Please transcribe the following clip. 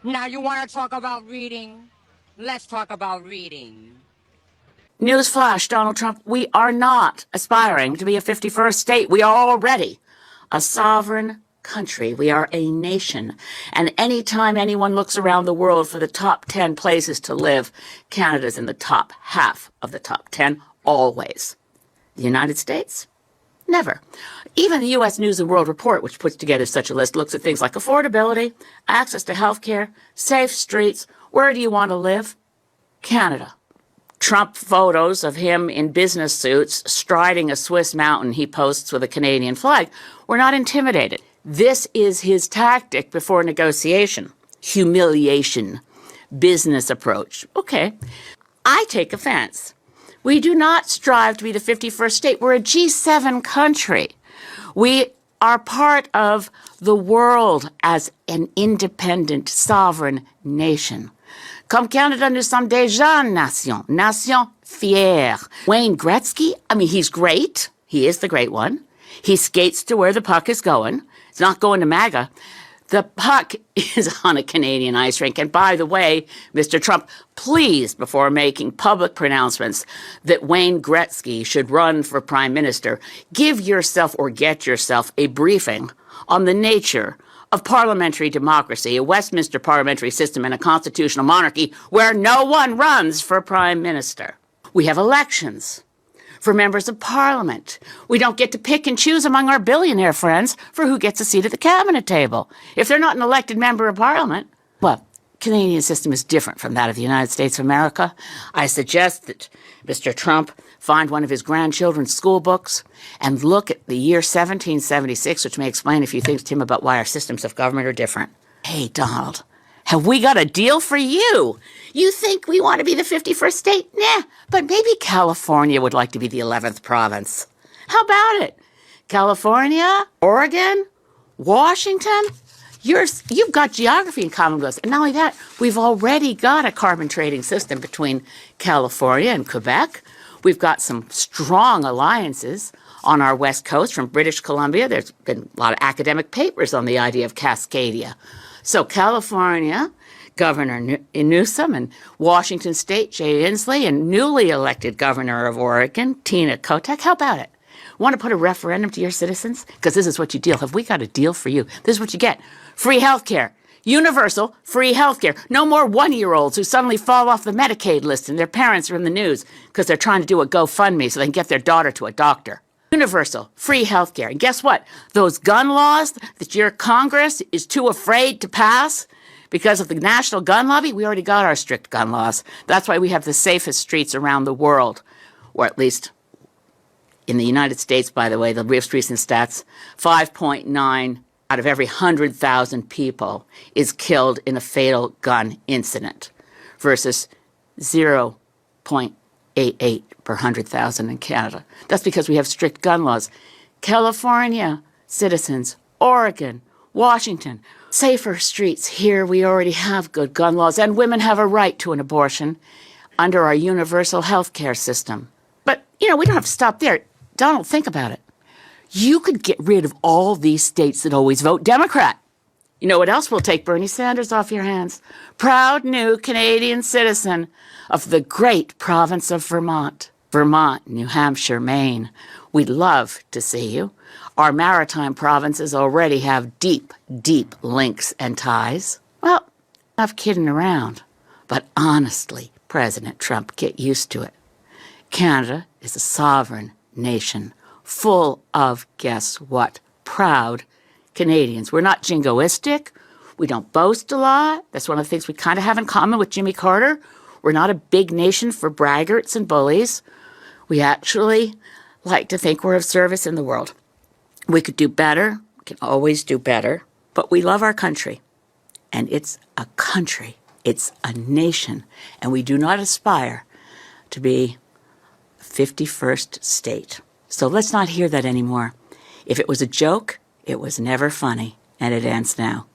Now you want to talk about reading? Let's talk about reading. Newsflash, Donald Trump, we are not aspiring to be a 51st state. We are already a sovereign country. We are a nation. And anytime anyone looks around the world for the top 10 places to live, Canada's in the top half of the top 10, always. The United States? Never. Even the U.S. News and World Report, which puts together such a list, looks at things like affordability, access to health care, safe streets. Where do you want to live? Canada. Trump photos of him in business suits striding a Swiss mountain he posts with a Canadian flag. We're not intimidated. This is his tactic before negotiation. Humiliation. Business approach. Okay. I take offense. We do not strive to be the 51st state. We're a G7 country. We are part of the world as an independent, sovereign nation. Comme Canada, nous sommes déjà une nation. Nation fière. Wayne Gretzky, he's great. He is the great one. He skates to where the puck is going. It's not going to MAGA. The puck is on a Canadian ice rink. And by the way, Mr. Trump, please, before making public pronouncements that Wayne Gretzky should run for prime minister, give yourself or get yourself a briefing on the nature of parliamentary democracy, a Westminster parliamentary system, and a constitutional monarchy where no one runs for prime minister. We have elections for members of parliament. We don't get to pick and choose among our billionaire friends for who gets a seat at the cabinet table. If they're not an elected member of parliament, well, Canadian system is different from that of the United States of America. I suggest that Mr. Trump find one of his grandchildren's school books and look at the year 1776, which may explain a few things to him about why our systems of government are different. Hey, Donald, have we got a deal for you? You think we want to be the 51st state? Nah, but maybe California would like to be the 11th province. How about it? California, Oregon, Washington? You've got geography in common with us. And not only that, we've already got a carbon trading system between California and Quebec. We've got some strong alliances on our west coast from British Columbia. There's been a lot of academic papers on the idea of Cascadia. So California, Governor Newsom, and Washington State, Jay Inslee, and newly elected Governor of Oregon, Tina Kotek. How about it? Want to put a referendum to your citizens? Because this is what you deal. Have we got a deal for you? This is what you get. Free health care. Universal free health care. No more one-year-olds who suddenly fall off the Medicaid list and their parents are in the news because they're trying to do a GoFundMe so they can get their daughter to a doctor. Universal free health care. And guess what? Those gun laws that your Congress is too afraid to pass because of the national gun lobby, we already got our strict gun laws. That's why we have the safest streets around the world, or at least in the United States, by the way, the most recent stats, 5.9 out of every 100,000 people is killed in a fatal gun incident versus 0.88 per 100,000 in Canada. That's because we have strict gun laws. California citizens, Oregon, Washington, safer streets. Here we already have good gun laws, and women have a right to an abortion under our universal health care system. But, we don't have to stop there. Donald, think about it. You could get rid of all these states that always vote Democrat. You know what else will take Bernie Sanders off your hands? Proud new Canadian citizen of the great province of Vermont. Vermont, New Hampshire, Maine. We'd love to see you. Our maritime provinces already have deep, deep links and ties. Well, enough kidding around. But honestly, President Trump, get used to it. Canada is a sovereign nation full of, guess what, proud Canadians. We're not jingoistic. We don't boast a lot. That's one of the things we kind of have in common with Jimmy Carter. We're not a big nation for braggarts and bullies. We actually like to think we're of service in the world. We could do better. We can always do better. But we love our country. And it's a country. It's a nation. And we do not aspire to be a 51st state. So let's not hear that anymore. If it was a joke, it was never funny, and it ends now.